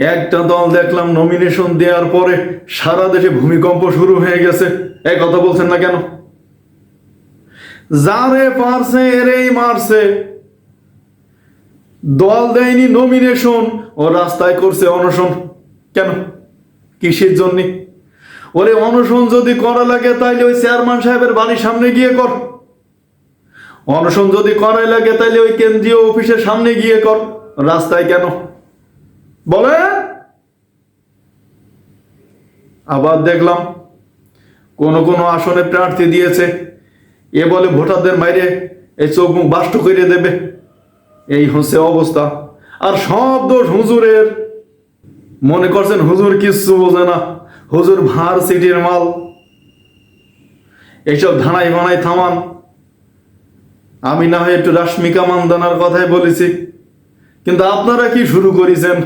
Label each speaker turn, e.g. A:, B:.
A: একটা দল দেখলাম নমিনেশন দেওয়ার পরে সারা দেশে ভূমিকম্প শুরু হয়ে গেছে। এই কথা বলছেন না কেন? যারে পারছে এরেই মারছে। দল দেয়নি নমিনেশন, ও রাস্তায় করছে অনশন। কেন? কিসের জন্য? ওরে অনশন যদি করা লাগে তাইলে ওই চেয়ারম্যান সাহেবের বাড়ির সামনে গিয়ে কর। অনশন যদি করাই লাগে তাইলে ওই কেন্দ্রীয় অফিসের সামনে গিয়ে কর। রাস্তায় কেন বলে? আবার দেখলাম কোন কোন আসনে প্রার্থী দিয়েছে, এ বলে ভোটারদের মাইরে এই চোখ মুখ বাষ্ট করে দেবে। এই হচ্ছে অবস্থা। আর সব দোষ হুজুরের। মনে করছেন হুজুর কিচ্ছু বোঝে না, হুজুর ভার সিটির মাল। এইসব ধানাই বানাই থামান। আমি না হয় একটু রাশ্মিকা মান্দানার কথাই বলেছি, কিন্তু আপনারা কি শুরু করেছেন?